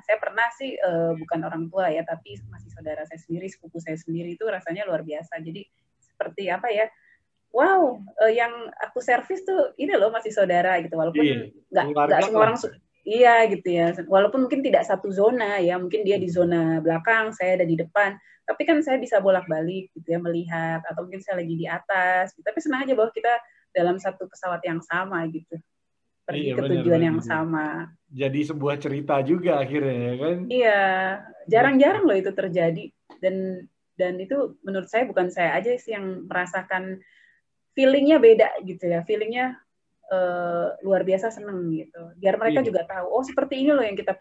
Saya pernah sih bukan orang tua ya, tapi masih saudara saya sendiri, sepupu saya sendiri itu rasanya luar biasa. Jadi seperti apa ya? Wow, yang aku servis tuh ini loh masih saudara gitu, walaupun nggak semua orang iya gitu ya, walaupun mungkin tidak satu zona ya, mungkin dia di zona belakang, saya ada di depan, tapi kan saya bisa bolak-balik gitu ya melihat, atau mungkin saya lagi di atas, gitu. Tapi senang aja bahwa kita dalam satu pesawat yang sama gitu, pergi ke tujuan yang sama. Jadi sebuah cerita juga akhirnya ya kan? Iya, jarang-jarang loh itu terjadi, dan itu menurut saya bukan saya aja sih yang merasakan feeling-nya beda gitu ya, feeling-nya luar biasa seneng gitu. Biar mereka juga tahu, oh seperti ini loh yang kita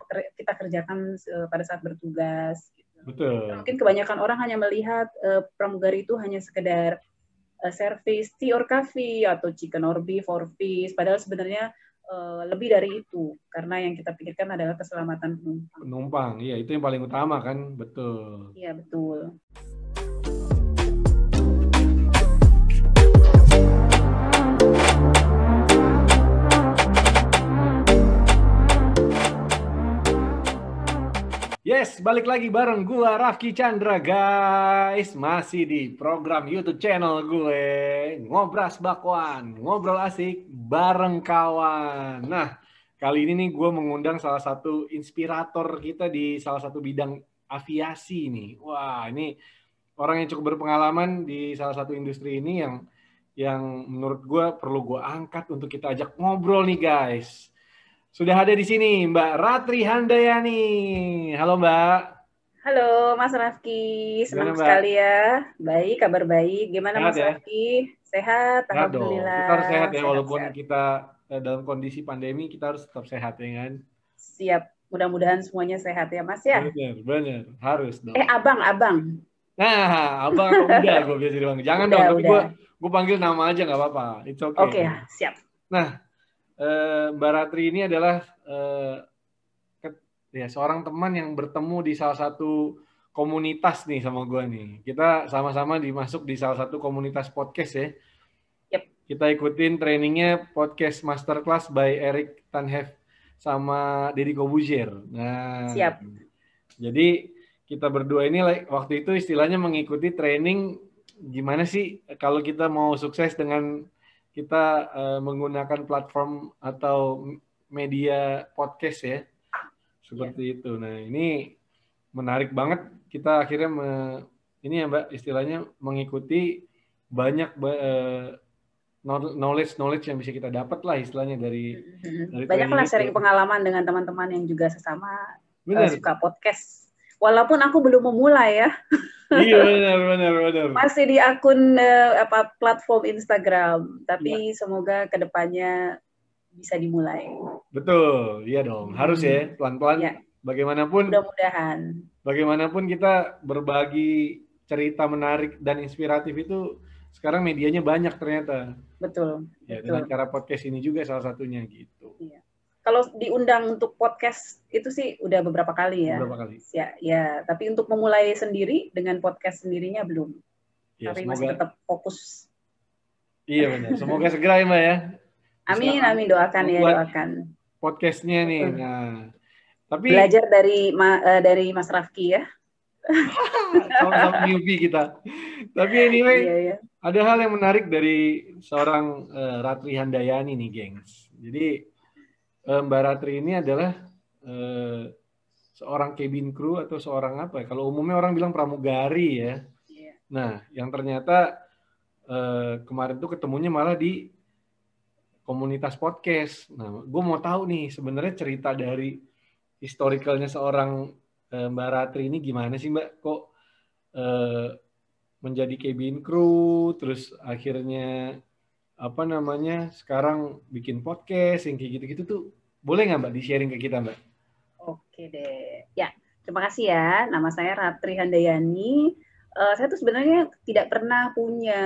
kerjakan pada saat bertugas. Gitu. Betul. Mungkin kebanyakan orang hanya melihat pramugari itu hanya sekedar service tea or coffee atau chicken or beef or fish, padahal sebenarnya lebih dari itu, karena yang kita pikirkan adalah keselamatan penumpang. Penumpang, iya itu yang paling utama kan, betul. Iya betul. Yes, balik lagi bareng gua Rafki Chandra guys. Masih di program YouTube channel gue Ngobras Bakwan, ngobrol asik bareng kawan. Nah, kali ini nih gue mengundang salah satu inspirator kita di salah satu bidang aviasi nih. Wah, ini orang yang cukup berpengalaman di salah satu industri ini yang menurut gue perlu gue angkat untuk kita ajak ngobrol nih guys. Sudah ada di sini Mbak Ratri Handayani. Halo Mbak. Halo Mas Rafki, senang sekali ya. Baik, kabar baik. Gimana Sehat Mas ya? Rafki? Sehat, Sehat dong. Kita harus sehat alhamdulillah. ya, walaupun kita dalam kondisi pandemi, kita harus tetap sehat ya kan? Siap, mudah-mudahan semuanya sehat ya Mas ya. Bener, harus dong. Abang. Nah, abang atau udah gue biasa bilang. Jangan dong, tapi gue panggil nama aja nggak apa-apa. It's okay. Oke, siap. Nah, Mbak Ratri ini adalah ya seorang teman yang bertemu di salah satu komunitas nih sama gue nih. Kita sama-sama dimasuk di salah satu komunitas podcast ya. Yep. Kita ikutin trainingnya podcast masterclass by Eric Tanhef sama Deddy Kobuzier. Nah, siap. Jadi kita berdua ini waktu itu istilahnya mengikuti training gimana sih kalau kita mau sukses dengan kita menggunakan platform atau media podcast ya. Seperti itu. Nah, ini menarik banget. Kita akhirnya ini ya Mbak, istilahnya mengikuti banyak knowledge yang bisa kita dapat lah istilahnya dari banyaklah sharing pengalaman dengan teman-teman yang juga sesama suka podcast. Walaupun aku belum memulai ya. Iya benar. Masih di akun platform Instagram, tapi semoga kedepannya bisa dimulai. Betul, iya dong. Harus ya, pelan-pelan. Ya. Bagaimanapun, bagaimanapun kita berbagi cerita menarik dan inspiratif itu sekarang medianya banyak ternyata. Betul. Ya, dengan cara podcast ini juga salah satunya gitu. Iya. Kalau diundang untuk podcast itu sih udah beberapa kali ya. Beberapa kali. Ya, tapi untuk memulai sendiri dengan podcast sendirinya belum. Ya, tapi semoga masih tetap fokus. Iya benar. Semoga segera ya Mbak ya. Amin, doakan. Podcastnya nih. Nah, tapi belajar dari Mas Rafki ya. Sama-sama newbie kita. Tapi anyway, ada hal yang menarik dari seorang Ratri Handayani nih, gengs. Jadi Mbak Ratri ini adalah seorang cabin crew atau seorang apa ya? Kalau umumnya orang bilang pramugari ya. Nah, yang ternyata kemarin tuh ketemunya malah di komunitas podcast. Nah, gue mau tahu nih sebenarnya cerita dari historicalnya seorang Mbak Ratri ini gimana sih Mbak? Kok menjadi cabin crew, terus akhirnya sekarang bikin podcast yang kayak gitu-gitu tuh boleh nggak Mbak di-sharing ke kita Mbak? Oke deh. Ya, terima kasih ya. Nama saya Ratri Handayani. Saya tuh sebenarnya tidak pernah punya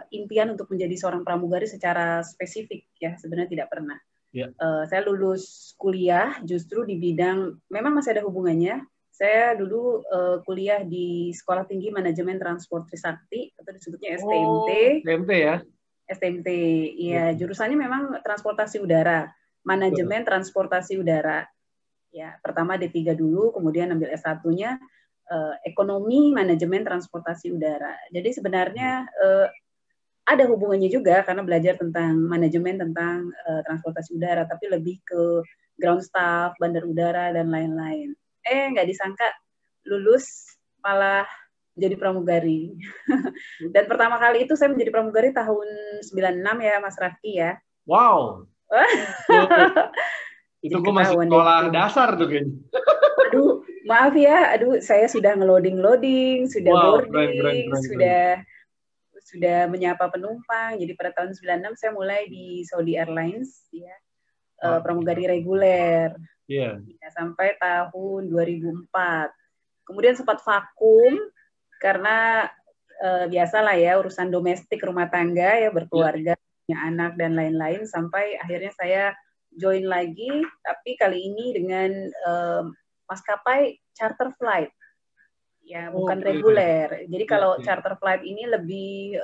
impian untuk menjadi seorang pramugari secara spesifik ya. Sebenarnya tidak pernah. Ya. Saya lulus kuliah justru di bidang, memang masih ada hubungannya. Saya dulu kuliah di Sekolah Tinggi Manajemen Transport Trisakti, atau disebutnya STMT. STMT ya? STMT, iya. Jurusannya memang transportasi udara. Manajemen transportasi udara. Ya, pertama D3 dulu, kemudian ambil S1-nya Ekonomi Manajemen Transportasi Udara. Jadi sebenarnya ada hubungannya juga karena belajar tentang manajemen tentang transportasi udara, tapi lebih ke ground staff, bandar udara dan lain-lain. Nggak disangka lulus malah jadi pramugari. Dan pertama kali itu saya menjadi pramugari tahun 96 ya, Mas Rafki ya. Wow. Itu gue masih sekolah dasar tuh kayaknya. Aduh, maaf ya. Aduh, saya sudah ngeloading, sudah boarding, sudah menyapa penumpang. Jadi pada tahun 96 saya mulai di Saudi Airlines ya. Pramugari reguler. Iya. Sampai tahun 2004. Kemudian sempat vakum karena biasalah ya urusan domestik rumah tangga ya, berkeluarga, punya anak dan lain-lain, sampai akhirnya saya join lagi, tapi kali ini dengan maskapai charter flight, ya bukan reguler. Jadi kalau charter flight ini lebih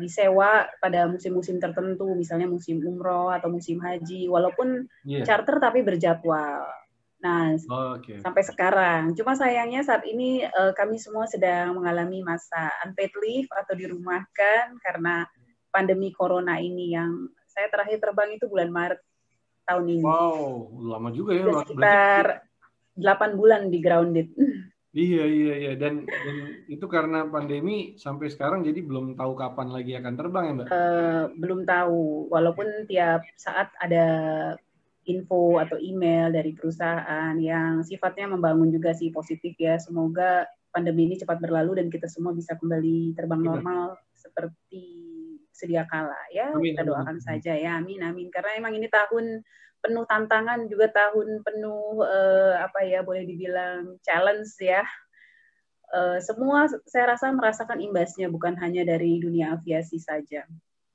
disewa pada musim-musim tertentu, misalnya musim umroh atau musim haji, walaupun charter tapi berjadwal. Nah, sampai sekarang. Cuma sayangnya saat ini kami semua sedang mengalami masa unpaid leave atau dirumahkan karena pandemi corona ini, yang saya terakhir terbang itu bulan Maret tahun ini. Wow, lama juga ya. Sudah sekitar 8 bulan di grounded. Iya. Dan itu karena pandemi sampai sekarang, jadi belum tahu kapan lagi akan terbang ya, Mbak? Belum tahu. Walaupun tiap saat ada info atau email dari perusahaan yang sifatnya membangun juga sih, positif ya. Semoga pandemi ini cepat berlalu dan kita semua bisa kembali terbang normal seperti sedia kala ya. Kita doakan saja ya, amin. Karena emang ini tahun penuh tantangan, juga tahun penuh boleh dibilang challenge ya. Semua saya rasa merasakan imbasnya, bukan hanya dari dunia aviasi saja.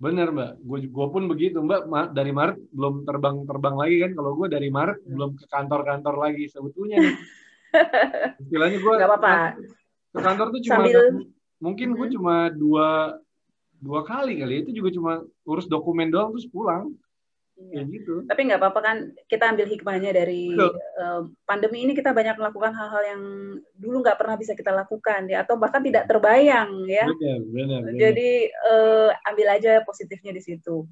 Bener Mbak, gue pun begitu Mbak. Dari Maret belum terbang lagi kan. Kalau gue dari Maret belum ke kantor lagi sebetulnya nih. Istilahnya gue ke kantor tuh cuma mungkin gue cuma dua kali itu juga cuma urus dokumen doang terus pulang. Kayak gitu. Tapi nggak apa-apa kan, kita ambil hikmahnya dari pandemi ini, kita banyak melakukan hal-hal yang dulu nggak pernah bisa kita lakukan ya, atau bahkan tidak terbayang ya. Benar. Jadi ambil aja positifnya di situ.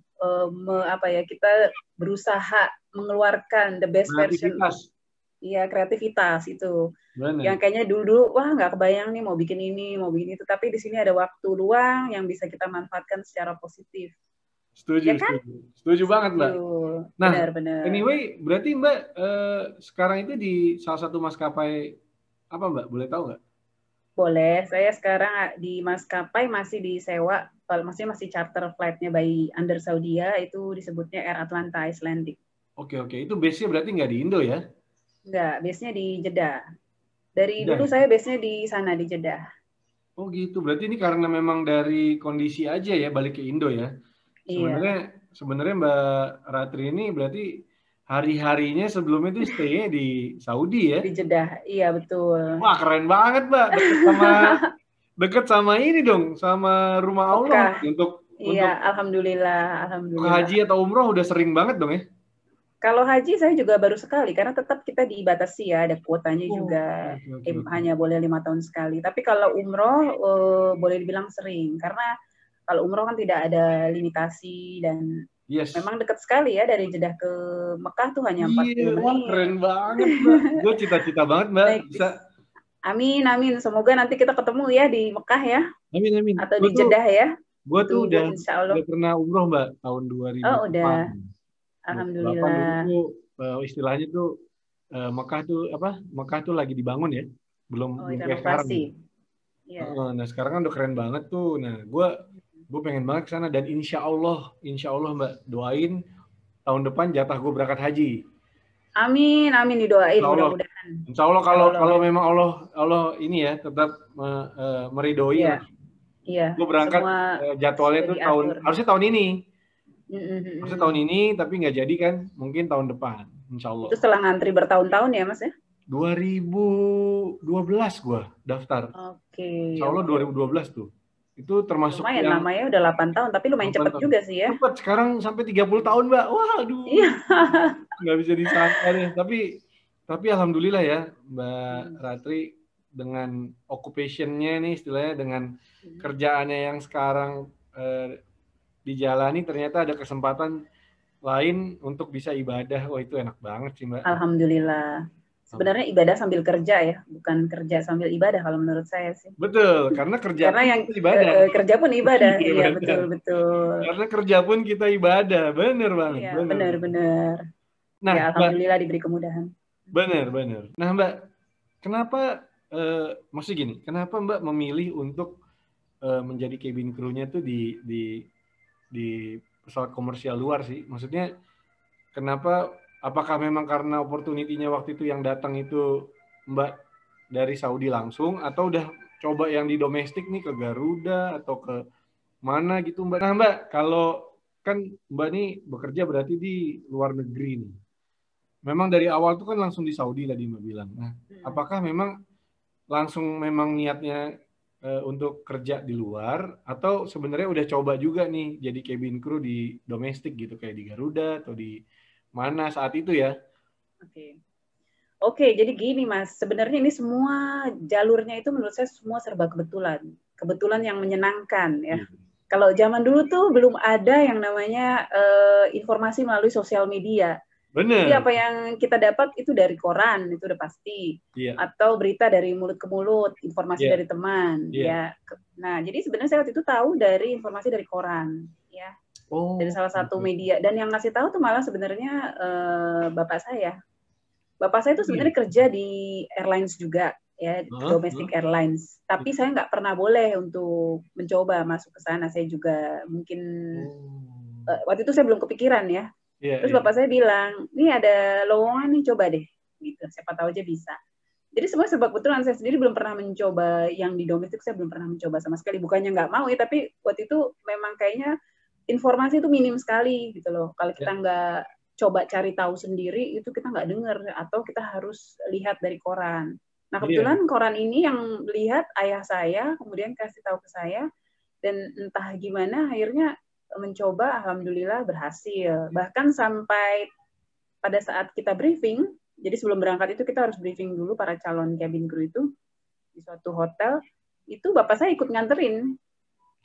Kita berusaha mengeluarkan the best version. Iya, kreativitas itu. Bener. Yang kayaknya dulu wah nggak kebayang nih mau bikin ini, mau bikin itu, tapi di sini ada waktu luang yang bisa kita manfaatkan secara positif. Setuju, ya kan? Setuju banget Mbak. Nah, benar. Anyway, berarti Mbak sekarang itu di salah satu maskapai apa Mbak? Boleh tahu nggak? Boleh. Saya sekarang di maskapai masih disewa, masih charter flight-nya by Under Saudia, itu disebutnya Air Atlanta Icelandic. Oke. Itu base-nya berarti nggak di Indo ya? Nggak, base-nya di Jeddah. Dari dulu saya base-nya di sana, di Jeddah. Oh gitu, berarti ini karena memang dari kondisi aja ya balik ke Indo ya? Sebenarnya Mbak Ratri ini berarti hari-harinya sebelumnya itu stay-nya di Saudi ya? Di Jeddah, iya betul. Wah keren banget Mbak, deket sama ini dong, sama rumah Allah. Iya, alhamdulillah. Untuk haji atau umroh udah sering banget dong ya? Kalau haji saya juga baru sekali, karena tetap kita dibatasi ya, ada kuotanya juga, hanya boleh 5 tahun sekali. Tapi kalau umroh boleh dibilang sering, karena kalau umroh kan tidak ada limitasi dan memang dekat sekali ya, dari Jeddah ke Mekah tuh hanya 40 menit. Keren banget Mbak, gue cita-cita banget Mbak bisa. Amin. Semoga nanti kita ketemu ya di Mekah ya. Amin. Atau di Jeddah ya. Gue tuh udah pernah umroh Mbak tahun 2000. Oh udah. Alhamdulillah. Dulu istilahnya tuh Mekah tuh lagi dibangun ya, belum kayak sekarang. Nah sekarang kan udah keren banget tuh. Nah gue pengen banget ke sana, dan insya Allah Mbak doain tahun depan jatah gue berangkat haji. Amin didoain mudah-mudahan. Insya Allah kalau memang Allah ini ya tetap meridoi. Iya. Gue berangkat jadwalnya tuh harusnya tahun ini. Maksudnya tahun ini tapi nggak jadi kan, mungkin tahun depan insya Allah. Itu setelah ngantri bertahun-tahun ya Mas ya? 2012 gua daftar. Oke. Insya Allah 2012 tuh. Itu termasuk Lumayan, yang namanya udah 8 tahun, tapi lumayan 8 cepet tahun. juga sih ya. Cepet, sekarang sampai 30 tahun, Mbak. Waduh, Iya. nggak bisa disangka deh. Tapi alhamdulillah ya, Mbak Hmm. Ratri, dengan occupation-nya nih istilahnya, dengan Hmm. kerjaannya yang sekarang dijalani, ternyata ada kesempatan lain untuk bisa ibadah. Wah, itu enak banget sih, Mbak. Alhamdulillah. Sebenarnya ibadah sambil kerja ya, bukan kerja sambil ibadah kalau menurut saya sih. Betul, karena kerja Karena pun yang kita ibadah. kerja pun ibadah, Iya, iya benar. betul betul. Karena kerja pun kita ibadah, bener banget, Iya bener. benar-benar. Nah, Ya Mbak, alhamdulillah diberi kemudahan. bener. Nah, Mbak, kenapa, maksudnya gini, kenapa Mbak memilih untuk menjadi cabin crew-nya tuh di pesawat komersial luar sih? Maksudnya, kenapa? Apakah memang karena opportunity-nya waktu itu yang datang itu Mbak dari Saudi langsung, atau udah coba yang di domestik nih ke Garuda atau ke mana gitu, Mbak? Nah, Mbak, kalau kan Mbak nih bekerja berarti di luar negeri nih. Memang dari awal tuh kan langsung di Saudi tadi Mbak bilang. Nah, apakah memang langsung memang niatnya untuk kerja di luar, atau sebenarnya udah coba juga nih jadi cabin crew di domestik gitu, kayak di Garuda atau di mana saat itu ya? Oke, jadi gini Mas, sebenarnya ini semua jalurnya itu menurut saya semua serba kebetulan. Kebetulan yang menyenangkan ya. Kalau zaman dulu tuh belum ada yang namanya informasi melalui sosial media. Bener. Jadi apa yang kita dapat itu dari koran, itu udah pasti. Iya. Atau berita dari mulut ke mulut, informasi Iya. dari teman. Iya. Ya. Nah, jadi sebenarnya saya waktu itu tahu dari informasi dari koran, ya. Oh. Dari salah satu media. Dan yang ngasih tahu tuh malah sebenarnya bapak saya. Bapak saya itu sebenarnya kerja di airlines juga, ya, domestic airlines. Tapi saya nggak pernah boleh untuk mencoba masuk ke sana. Saya juga mungkin waktu itu saya belum kepikiran ya. Terus bapak saya bilang, ini ada lowongan nih, coba deh. Gitu, siapa tahu aja bisa. Jadi semua serba kebetulan. Saya sendiri belum pernah mencoba yang di domestik, saya belum pernah mencoba sama sekali. Bukannya nggak mau ya, tapi waktu itu memang kayaknya informasi itu minim sekali gitu loh. Kalau kita nggak coba cari tahu sendiri, itu kita nggak dengar, atau kita harus lihat dari koran. Nah, kebetulan koran ini yang lihat ayah saya, kemudian kasih tahu ke saya, dan entah gimana akhirnya mencoba, alhamdulillah berhasil. Bahkan sampai pada saat kita briefing, jadi sebelum berangkat itu kita harus briefing dulu para calon cabin crew itu di suatu hotel, itu bapak saya ikut nganterin.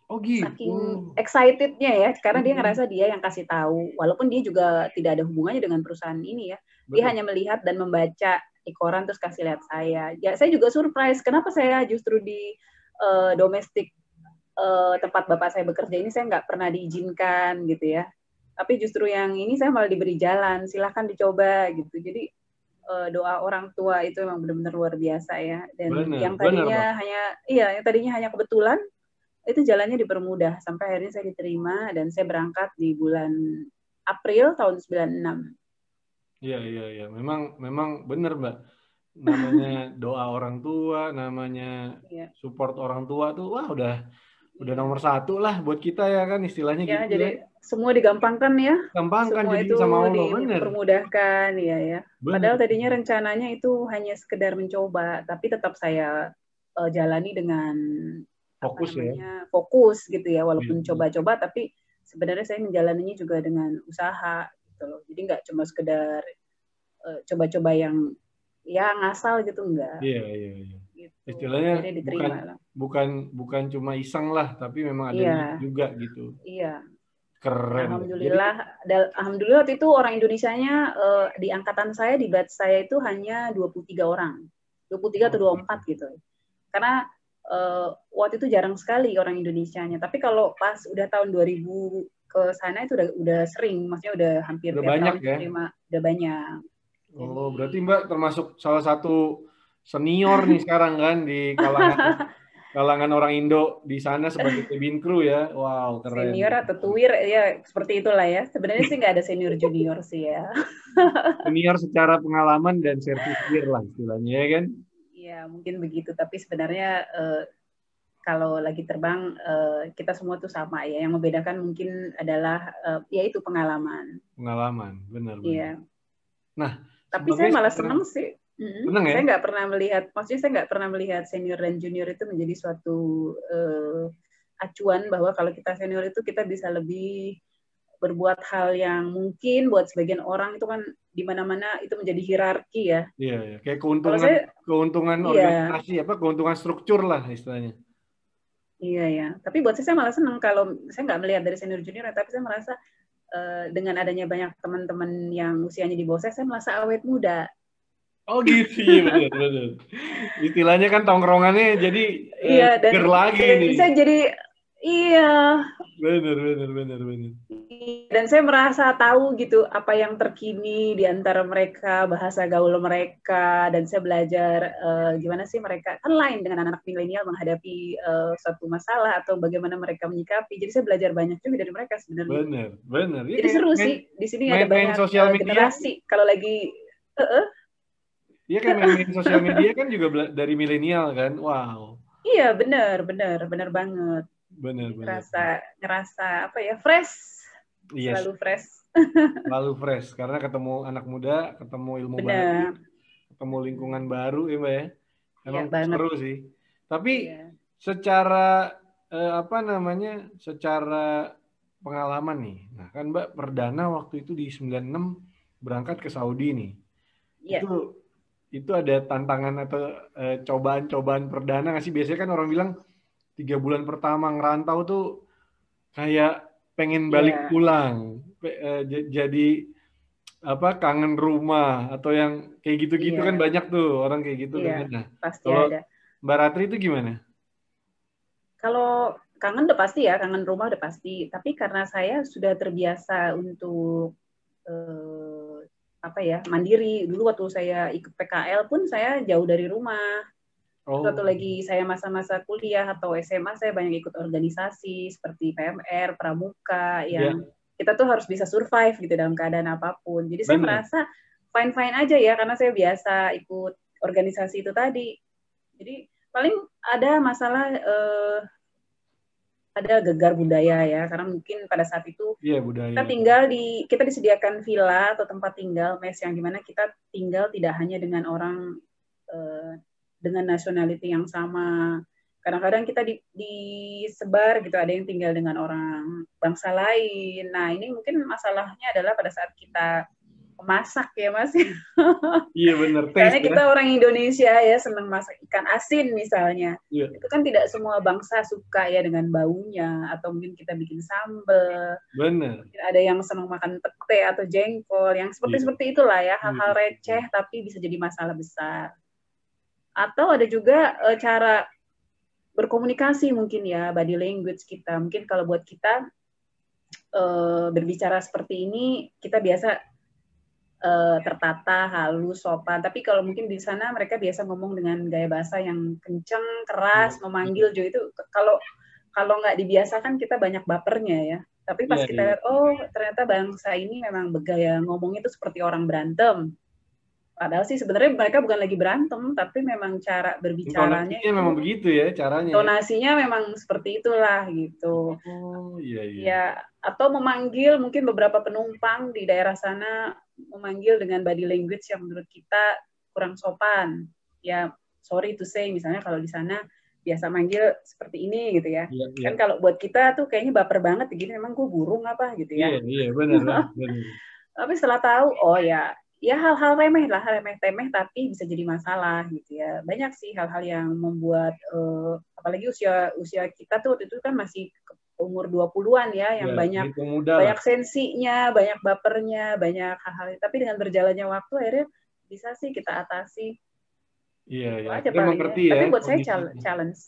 Oh gitu. Saking excitednya ya, karena dia ngerasa dia yang kasih tahu, walaupun dia juga tidak ada hubungannya dengan perusahaan ini ya. Dia hanya melihat dan membaca di koran terus kasih lihat saya. Ya, saya juga surprise, kenapa saya justru di domestik tempat bapak saya bekerja ini saya nggak pernah diizinkan gitu ya. Tapi justru yang ini saya malah diberi jalan, silahkan dicoba gitu. Jadi doa orang tua itu memang benar-benar luar biasa ya. Dan yang tadinya yang tadinya hanya kebetulan, itu jalannya dipermudah sampai akhirnya saya diterima dan saya berangkat di bulan April tahun 96. Iya. Memang benar, Mbak. Namanya doa orang tua, namanya support orang tua tuh, wah udah nomor satu lah buat kita ya kan, istilahnya ya, gitu. Jadi semua digampangkan ya. Gampangkan semua jadi itu sama Allah, bener. dipermudahkan ya. Bener. Padahal tadinya rencananya itu hanya sekedar mencoba, tapi tetap saya jalani dengan fokus gitu ya, walaupun coba-coba, tapi sebenarnya saya menjalaninya juga dengan usaha gitu loh. Jadi nggak cuma sekedar coba-coba yang ya ngasal gitu, enggak. Iya. Gitu. Istilahnya bukan cuma iseng lah, tapi memang ada niat juga gitu. Iya. Keren. Alhamdulillah waktu itu orang Indonesianya di angkatan saya, di batch saya itu hanya 23 orang. 23 atau 24 gitu. Karena waktu itu jarang sekali orang Indonesianya. Tapi kalau pas udah tahun 2000 ke sana itu udah sering, maksudnya udah hampir tiap tahun ya? Udah banyak. Oh, berarti Mbak termasuk salah satu senior nih sekarang kan di kalangan orang Indo di sana sebagai cabin crew ya. Wow, keren. Senior atau tuwir ya, seperti itulah ya. Sebenarnya sih nggak ada senior junior sih ya. Senior secara pengalaman dan service gear lah istilahnya ya kan? Iya, mungkin begitu. Tapi sebenarnya kalau lagi terbang kita semua tuh sama ya. Yang membedakan mungkin adalah yaitu pengalaman. Pengalaman, benar. Iya. Nah, tapi saya malah senang sih. Saya nggak pernah melihat, maksudnya saya nggak pernah melihat senior dan junior itu menjadi suatu acuan bahwa kalau kita senior itu kita bisa lebih berbuat hal yang mungkin buat sebagian orang itu kan di mana-mana itu menjadi hierarki ya. Iya, ya. Kayak Kalau saya, keuntungan iya, organisasi, keuntungan struktur lah istilahnya. iya ya. Tapi buat saya malah senang kalau saya nggak melihat dari senior junior, tapi saya merasa dengan adanya banyak teman-teman yang usianya di bawah saya merasa awet muda. Oh gitu, iya benar. Istilahnya kan tongkrongannya jadi Iya, seger lagi dan nih. saya jadi, iya. Benar. Dan saya merasa tahu gitu apa yang terkini di antara mereka, bahasa gaul mereka, dan saya belajar gimana sih mereka, kan lain dengan anak-anak milenial menghadapi suatu masalah atau bagaimana mereka menyikapi. Jadi saya belajar banyak juga dari mereka sebenarnya. Benar. Ya, Jadi kayak seru sih, di sini ada main banyak sosial media. generasi. Kalau lagi, Iya kayak main sosial media kan juga dari milenial kan. Wow. iya benar banget. Benar. Ngerasa apa ya, fresh, Yes. selalu fresh. Selalu fresh karena ketemu anak muda, ketemu ilmu baru, Benar. ketemu lingkungan baru ya Mbak ya. Iya Emang banget. seru sih. Tapi Iya. secara secara pengalaman nih. Nah, kan Mbak perdana waktu itu di 96 berangkat ke Saudi nih. Iya. Itu ada tantangan atau cobaan-cobaan perdana nggak sih? Biasanya kan orang bilang 3 bulan pertama ngerantau tuh kayak pengen balik pulang. Jadi apa kangen rumah atau yang kayak gitu-gitu kan banyak tuh orang kayak gitu kan. Nah, pasti kalau ada. Mbak Ratri itu gimana? Kalau kangen udah pasti ya, kangen rumah udah pasti. Tapi karena saya sudah terbiasa untuk mandiri. Dulu waktu saya ikut PKL pun saya jauh dari rumah. Suatu lagi saya masa-masa kuliah atau SMA saya banyak ikut organisasi seperti PMR, Pramuka yang kita tuh harus bisa survive gitu dalam keadaan apapun. Jadi saya merasa fine-fine aja ya karena saya biasa ikut organisasi itu tadi. Jadi paling ada masalah ada gegar budaya ya karena mungkin pada saat itu kita disediakan villa atau tempat tinggal mes yang dimana kita tinggal tidak hanya dengan orang dengan nationality yang sama. Kadang-kadang kita disebar gitu, ada yang tinggal dengan orang bangsa lain. Nah, ini mungkin masalahnya adalah pada saat kita memasak ya, Mas. Iya benar. Misalnya kita orang Indonesia ya, senang masak ikan asin misalnya. Iya. Itu kan tidak semua bangsa suka ya dengan baunya, atau mungkin kita bikin sambal. Benar. Mungkin ada yang senang makan pete atau jengkol, yang seperti itulah ya, hal-hal receh tapi bisa jadi masalah besar. Atau ada juga cara berkomunikasi mungkin ya, body language kita. Mungkin kalau buat kita berbicara seperti ini, kita biasa tertata, halus, sopan. Tapi kalau mungkin di sana mereka biasa ngomong dengan gaya bahasa yang kenceng, keras, memanggil juga itu. Kalau nggak dibiasakan kita banyak bapernya ya. Tapi pas kita lihat, oh ternyata bangsa ini memang bergaya ngomongnya itu seperti orang berantem. Padahal sih sebenarnya mereka bukan lagi berantem, tapi memang cara berbicaranya itu memang begitu ya caranya. Tonasinya memang seperti itulah gitu. Oh iya. Ya, atau memanggil mungkin beberapa penumpang di daerah sana memanggil dengan body language yang menurut kita kurang sopan. Ya, sorry to say misalnya kalau di sana biasa manggil seperti ini gitu ya. Kan kalau buat kita tuh kayaknya baper banget begini, memang gue burung apa gitu ya. Iya benar. Tapi setelah tahu, oh ya hal-hal remeh lah, remeh-temeh tapi bisa jadi masalah gitu ya. Banyak sih hal-hal yang membuat apalagi usia kita tuh waktu itu kan masih umur 20-an ya, yang banyak sensinya, banyak bapernya, banyak hal-hal. Tapi dengan berjalannya waktu akhirnya bisa sih kita atasi. Iya. Aja paling ya. Tapi buat saya challenge.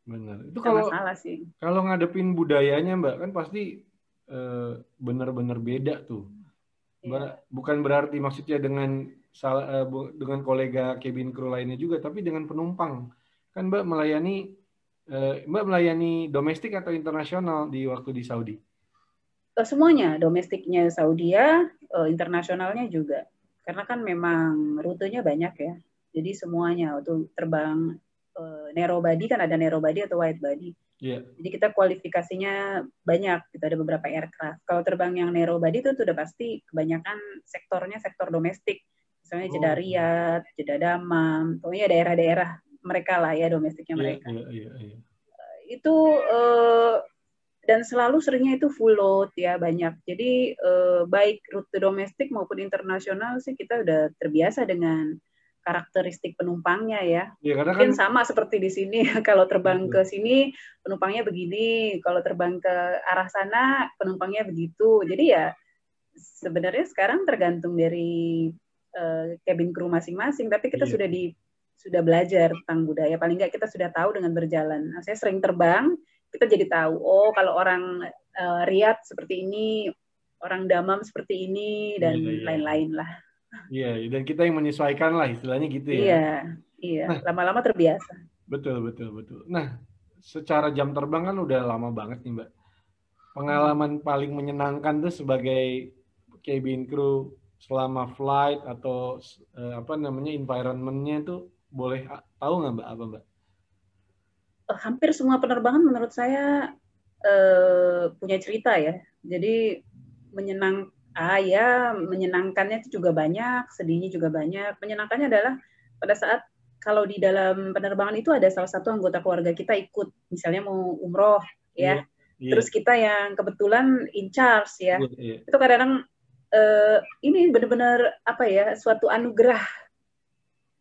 Benar. Itu kalau ngadepin budayanya Mbak kan pasti benar-benar beda tuh. Bukan berarti maksudnya dengan kolega cabin crew lainnya juga, tapi dengan penumpang. Kan Mbak melayani domestik atau internasional di waktu di Saudi? Semuanya, domestiknya Saudi ya, internasionalnya juga. Karena kan memang rutenya banyak ya. Jadi semuanya untuk terbang narrow body kan ada narrow body atau wide body. Jadi kita kualifikasinya banyak, gitu ada beberapa aircraft. Kalau terbang yang narrow body itu sudah pasti kebanyakan sektornya sektor domestik. Misalnya Jeddah Riyadh, Jeddah Dammam, pokoknya daerah-daerah mereka lah ya domestiknya mereka. itu dan selalu seringnya itu full load ya, banyak. Jadi baik rute domestik maupun internasional sih kita udah terbiasa dengan karakteristik penumpangnya ya. Ya, karena Mungkin kan sama seperti di sini, kalau terbang betul. ke sini penumpangnya begini, kalau terbang ke arah sana penumpangnya begitu. Jadi ya sebenarnya sekarang tergantung dari cabin crew masing-masing, tapi kita Iya. sudah belajar tentang budaya. Paling nggak kita sudah tahu dengan berjalan. Nah, saya sering terbang, kita jadi tahu, oh kalau orang Riyadh seperti ini, orang Damam seperti ini, Iya, dan iya. lain-lain lah. Iya, dan kita yang menyesuaikan lah istilahnya gitu ya. Iya, iya. Nah, Lama-lama terbiasa. betul, betul, betul. Nah, secara jam terbang kan udah lama banget nih, Mbak. Pengalaman paling menyenangkan tuh sebagai cabin crew selama flight atau apa namanya environment-nya tuh boleh tahu nggak, Mbak, apa, Mbak? Hampir semua penerbangan menurut saya punya cerita ya. Jadi menyenangkannya itu juga banyak, sedihnya juga banyak. Menyenangkannya adalah pada saat kalau di dalam penerbangan itu ada salah satu anggota keluarga kita ikut, misalnya mau umroh Iya, ya. iya, Terus kita yang kebetulan in charge ya. iya, iya. Itu kadang-kadang ini benar-benar apa ya, suatu anugerah.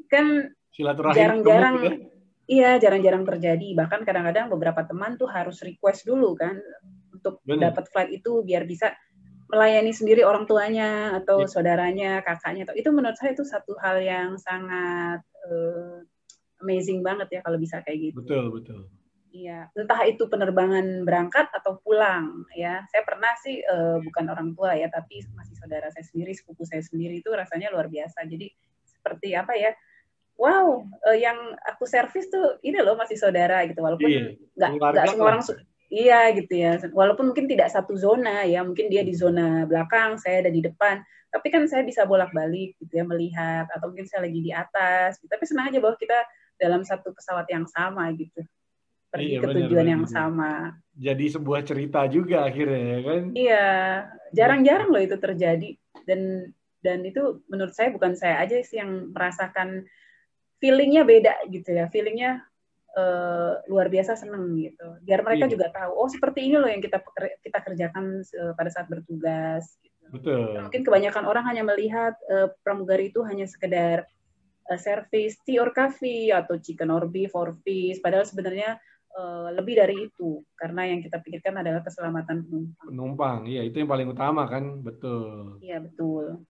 Kan Silaturahim ketemu jarang-jarang, ya. iya jarang-jarang terjadi. Bahkan kadang-kadang beberapa teman tuh harus request dulu kan untuk Bener. dapat flight itu biar bisa melayani sendiri orang tuanya atau Iya, saudaranya, kakaknya. Itu menurut saya itu satu hal yang sangat amazing banget ya kalau bisa kayak gitu. betul, betul. Iya, entah itu penerbangan berangkat atau pulang ya. Saya pernah sih bukan orang tua ya, tapi masih saudara saya sendiri, sepupu saya sendiri, itu rasanya luar biasa. Jadi seperti apa ya? Wow, yang aku servis tuh ini loh masih saudara gitu, Iya, walaupun nggak keluarga semua lah. orang iya gitu ya, walaupun mungkin tidak satu zona ya, mungkin dia di zona belakang, saya ada di depan, tapi kan saya bisa bolak-balik gitu ya, melihat, atau mungkin saya lagi di atas, gitu. Tapi senang aja bahwa kita dalam satu pesawat yang sama gitu, Iya, pergi ke benar, tujuan yang benar. sama. Jadi sebuah cerita juga akhirnya ya kan. Iya, Betul. jarang-jarang loh itu terjadi, dan itu menurut saya bukan saya aja sih yang merasakan feelingnya beda gitu ya, feelingnya luar biasa seneng gitu. Biar mereka Iya, juga tahu, oh seperti ini loh yang kita kerjakan pada saat bertugas. Gitu. betul. Mungkin kebanyakan orang hanya melihat pramugari itu hanya sekedar service tea or coffee atau chicken or beef or fish, padahal sebenarnya lebih dari itu, karena yang kita pikirkan adalah keselamatan penumpang. Penumpang, iya itu yang paling utama kan, betul. Iya betul.